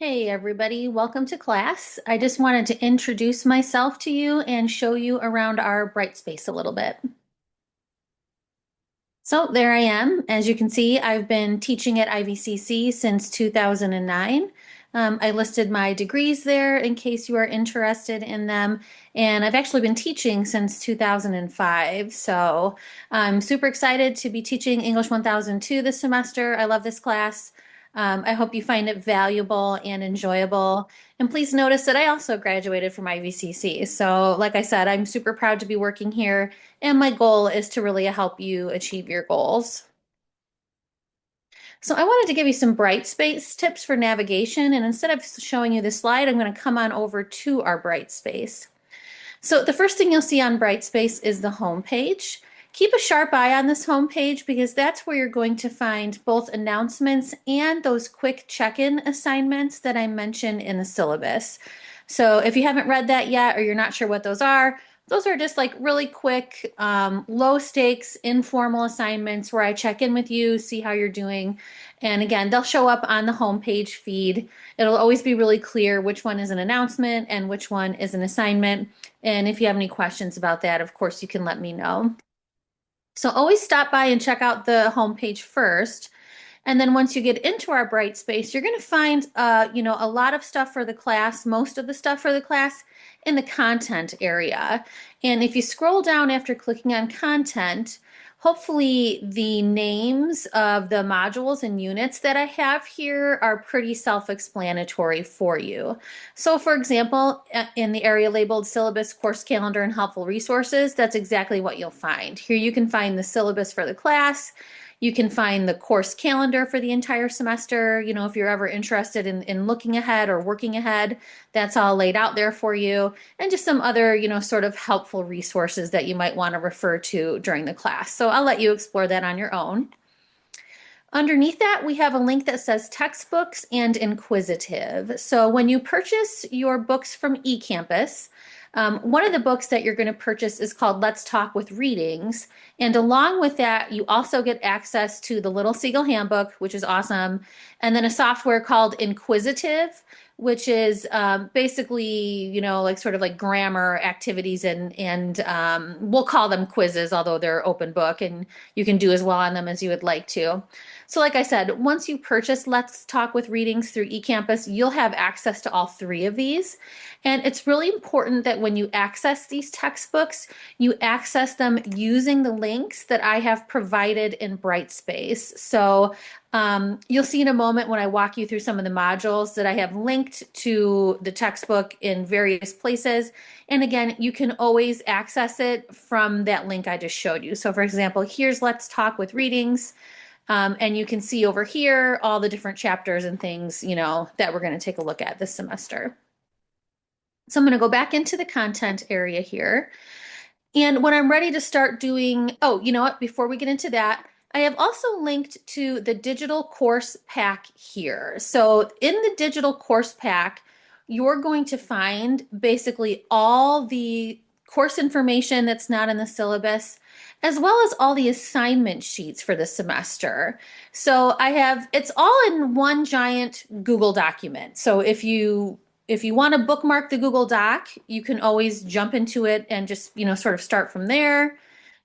Hey everybody, welcome to class. I just wanted to introduce myself to you and show you around our Brightspace a little bit. So there I am. As you can see, I've been teaching at IVCC since 2009. I listed my degrees there in case you are interested in them. And I've actually been teaching since 2005. So I'm super excited to be teaching English 1002 this semester. I love this class. I hope you find it valuable and enjoyable. And please notice that I also graduated from IVCC. So, like I said, I'm super proud to be working here, and my goal is to really help you achieve your goals. So, I wanted to give you some Brightspace tips for navigation. And instead of showing you this slide, I'm going to come on over to our Brightspace. So the first thing you'll see on Brightspace is the home page. Keep a sharp eye on this home page because that's where you're going to find both announcements and those quick check-in assignments that I mentioned in the syllabus. So if you haven't read that yet or you're not sure what those are just like really quick, low stakes, informal assignments where I check in with you, see how you're doing. And again, they'll show up on the homepage feed. It'll always be really clear which one is an announcement and which one is an assignment. And if you have any questions about that, of course, you can let me know. So always stop by and check out the homepage first. And then once you get into our Brightspace, you're going to find, a lot of stuff for the class, most of the stuff for the class in the content area. And if you scroll down after clicking on content, hopefully the names of the modules and units that I have here are pretty self-explanatory for you. So for example, in the area labeled syllabus, course calendar, and helpful resources, that's exactly what you'll find. Here you can find the syllabus for the class. You can find the course calendar for the entire semester. You know, if you're ever interested in looking ahead or working ahead, that's all laid out there for you. And just some other, sort of helpful resources that you might want to refer to during the class. So I'll let you explore that on your own. Underneath that, we have a link that says textbooks and inquisitive. So when you purchase your books from eCampus, one of the books that you're going to purchase is called Let's Talk with Readings. And along with that, you also get access to the Little Seagull Handbook, which is awesome, and then a software called Inquisitive, which is basically, like sort of like grammar activities and we'll call them quizzes, although they're open book and you can do as well on them as you would like to. So like I said, once you purchase Let's Talk with Readings through eCampus, you'll have access to all three of these. And it's really important that when you access these textbooks, you access them using the links that I have provided in Brightspace. So you'll see in a moment when I walk you through some of the modules that I have linked to the textbook in various places. And again, you can always access it from that link I just showed you. So for example, here's Let's Talk with Readings. And you can see over here all the different chapters and things, that we're going to take a look at this semester. So I'm going to go back into the content area here. And when I'm ready to start doing, oh, you know what, before we get into that, I have also linked to the digital course pack here. So in the digital course pack, you're going to find basically all the course information that's not in the syllabus, as well as all the assignment sheets for the semester. So it's all in one giant Google document. So if you want to bookmark the Google Doc, you can always jump into it and just, sort of start from there.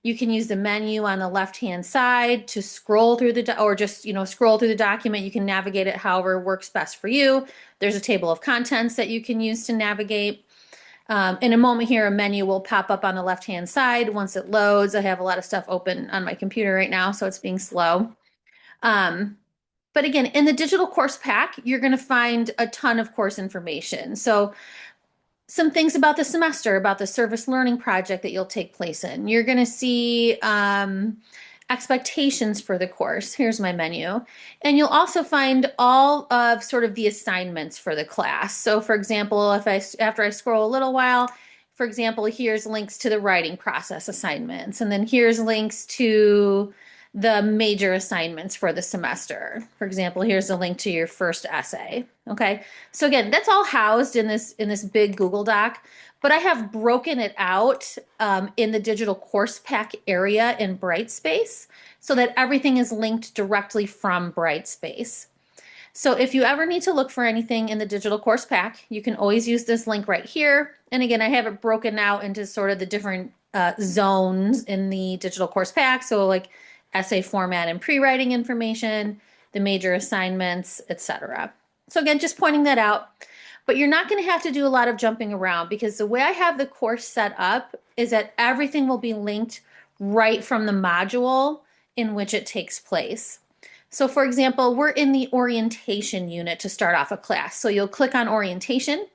You can use the menu on the left-hand side to scroll through or just, scroll through the document. You can navigate it however works best for you. There's a table of contents that you can use to navigate. In a moment here, a menu will pop up on the left-hand side once it loads. I have a lot of stuff open on my computer right now, so it's being slow. But again, in the digital course pack, you're going to find a ton of course information. So some things about the semester, about the service learning project that you'll take place in. You're going to see expectations for the course. Here's my menu. And you'll also find all of sort of the assignments for the class. So for example, after I scroll a little while, for example, here's links to the writing process assignments. And then here's links to the major assignments for the semester. For example, here's a link to your first essay. Okay, so again, that's all housed in this big Google Doc, but I have broken it out in the digital course pack area in Brightspace so that everything is linked directly from Brightspace. So if you ever need to look for anything in the digital course pack, you can always use this link right here. And again, I have it broken out into sort of the different zones in the digital course pack. So like essay format and pre-writing information, the major assignments, etc. So again, just pointing that out. But you're not going to have to do a lot of jumping around because the way I have the course set up is that everything will be linked right from the module in which it takes place. So for example, we're in the orientation unit to start off a class. So you'll click on orientation.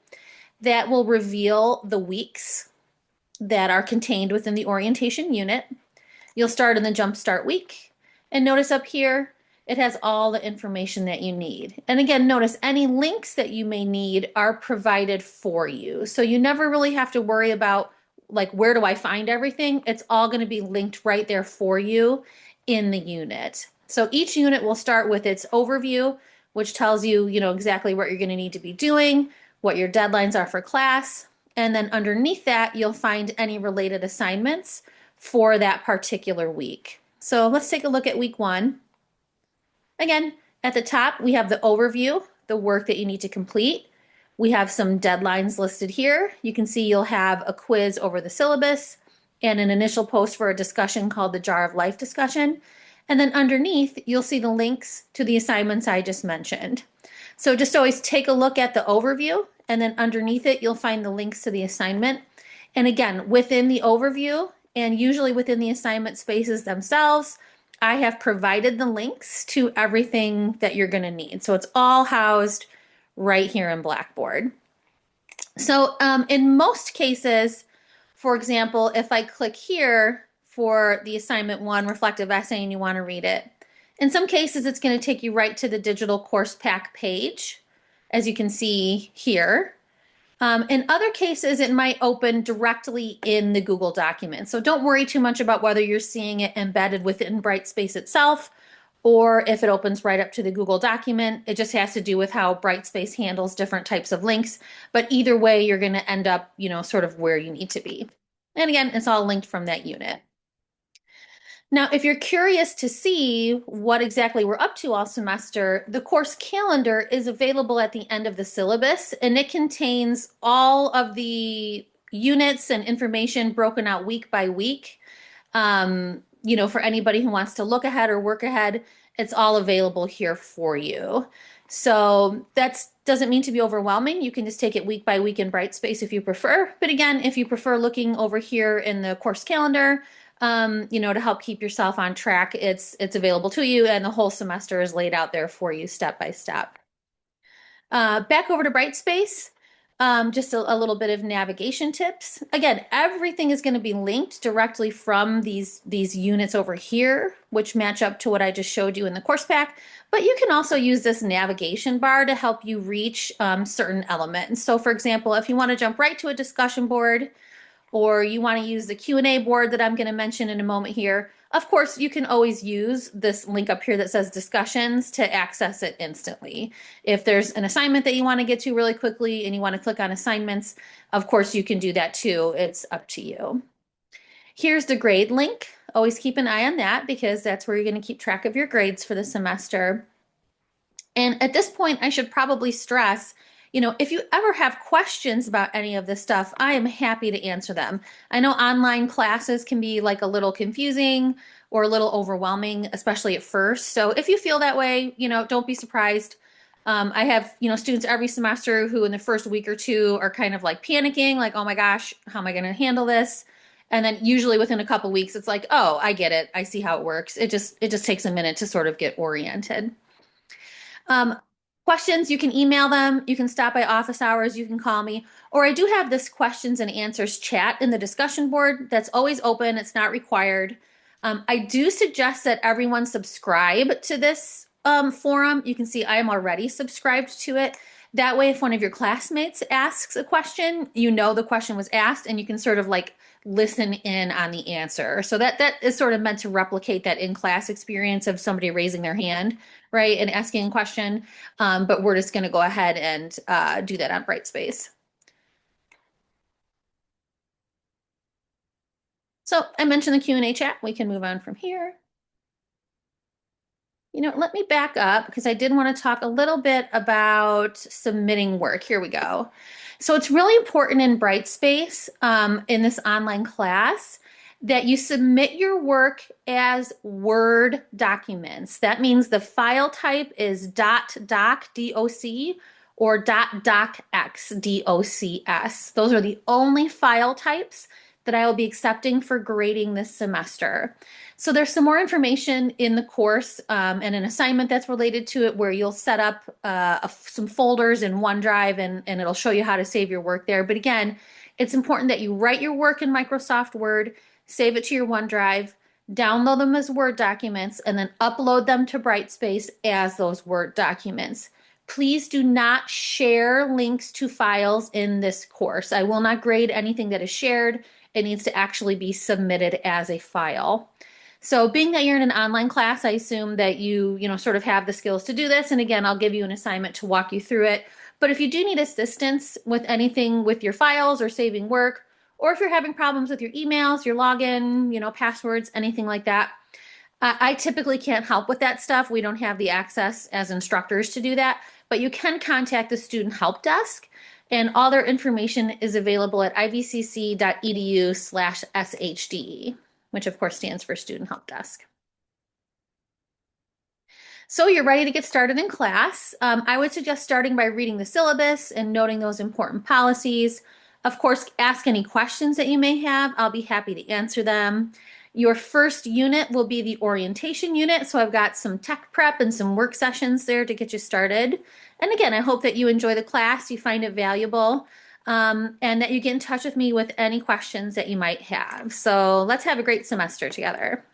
That will reveal the weeks that are contained within the orientation unit. You'll start in the Jumpstart week. And notice up here, it has all the information that you need. And again, notice any links that you may need are provided for you. So you never really have to worry about like, where do I find everything? It's all going to be linked right there for you in the unit. So each unit will start with its overview, which tells you, exactly what you're going to need to be doing, what your deadlines are for class. And then underneath that, you'll find any related assignments for that particular week. So let's take a look at week 1. Again, at the top, we have the overview, the work that you need to complete. We have some deadlines listed here. You can see you'll have a quiz over the syllabus and an initial post for a discussion called the Jar of Life discussion. And then underneath, you'll see the links to the assignments I just mentioned. So just always take a look at the overview, and then underneath it, you'll find the links to the assignment. And again, within the overview, and usually within the assignment spaces themselves, I have provided the links to everything that you're going to need. So it's all housed right here in Blackboard. So in most cases, for example, if I click here for the assignment 1 reflective essay and you want to read it, in some cases it's going to take you right to the digital course pack page, as you can see here. In other cases, it might open directly in the Google document. So don't worry too much about whether you're seeing it embedded within Brightspace itself or if it opens right up to the Google document. It just has to do with how Brightspace handles different types of links. But either way, you're going to end up, sort of where you need to be. And again, it's all linked from that unit. Now, if you're curious to see what exactly we're up to all semester, the course calendar is available at the end of the syllabus, and it contains all of the units and information broken out week by week. For anybody who wants to look ahead or work ahead, it's all available here for you. So that doesn't mean to be overwhelming. You can just take it week by week in Brightspace if you prefer. But again, if you prefer looking over here in the course calendar, to help keep yourself on track, it's available to you, and the whole semester is laid out there for you step by step. Back over to Brightspace, just a little bit of navigation tips. Again, everything is going to be linked directly from these units over here, which match up to what I just showed you in the course pack. But you can also use this navigation bar to help you reach certain elements. So for example, if you want to jump right to a discussion board, or you want to use the Q&A board that I'm going to mention in a moment here, of course, you can always use this link up here that says discussions to access it instantly. If there's an assignment that you want to get to really quickly and you want to click on assignments, of course, you can do that too. It's up to you. Here's the grade link. Always keep an eye on that because that's where you're going to keep track of your grades for the semester. And at this point, I should probably stress, if you ever have questions about any of this stuff, I am happy to answer them. I know online classes can be like a little confusing or a little overwhelming, especially at first. So if you feel that way, don't be surprised. I have, students every semester who in the first week or two are kind of like panicking, like, oh my gosh, how am I going to handle this? And then usually within a couple weeks, it's like, oh, I get it. I see how it works. It just takes a minute to sort of get oriented. Questions, you can email them, you can stop by office hours, you can call me, or I do have this questions and answers chat in the discussion board that's always open, it's not required. I do suggest that everyone subscribe to this forum. You can see I am already subscribed to it. That way, if one of your classmates asks a question, the question was asked and you can sort of like listen in on the answer. So that is sort of meant to replicate that in-class experience of somebody raising their hand, right, and asking a question. But we're just going to go ahead and do that on Brightspace. So I mentioned the Q&A chat. We can move on from here. Let me back up because I did want to talk a little bit about submitting work. Here we go. So it's really important in Brightspace in this online class that you submit your work as Word documents. That means the file type is .doc, D-O-C, or .docx, D-O-C-S. Those are the only file types that I will be accepting for grading this semester. So there's some more information in the course and an assignment that's related to it where you'll set up some folders in OneDrive and it'll show you how to save your work there. But again, it's important that you write your work in Microsoft Word, save it to your OneDrive, download them as Word documents, and then upload them to Brightspace as those Word documents. Please do not share links to files in this course. I will not grade anything that is shared. It needs to actually be submitted as a file. So being that you're in an online class, I assume that you sort of have the skills to do this. And again, I'll give you an assignment to walk you through it. But if you do need assistance with anything with your files or saving work, or if you're having problems with your emails, your login, passwords, anything like that, I typically can't help with that stuff. We don't have the access as instructors to do that, but you can contact the student help desk and all their information is available at ivcc.edu/SHDE, which of course stands for Student Help Desk. So you're ready to get started in class. I would suggest starting by reading the syllabus and noting those important policies. Of course, ask any questions that you may have. I'll be happy to answer them. Your first unit will be the orientation unit. So I've got some tech prep and some work sessions there to get you started. And again, I hope that you enjoy the class, you find it valuable, and that you get in touch with me with any questions that you might have. So let's have a great semester together.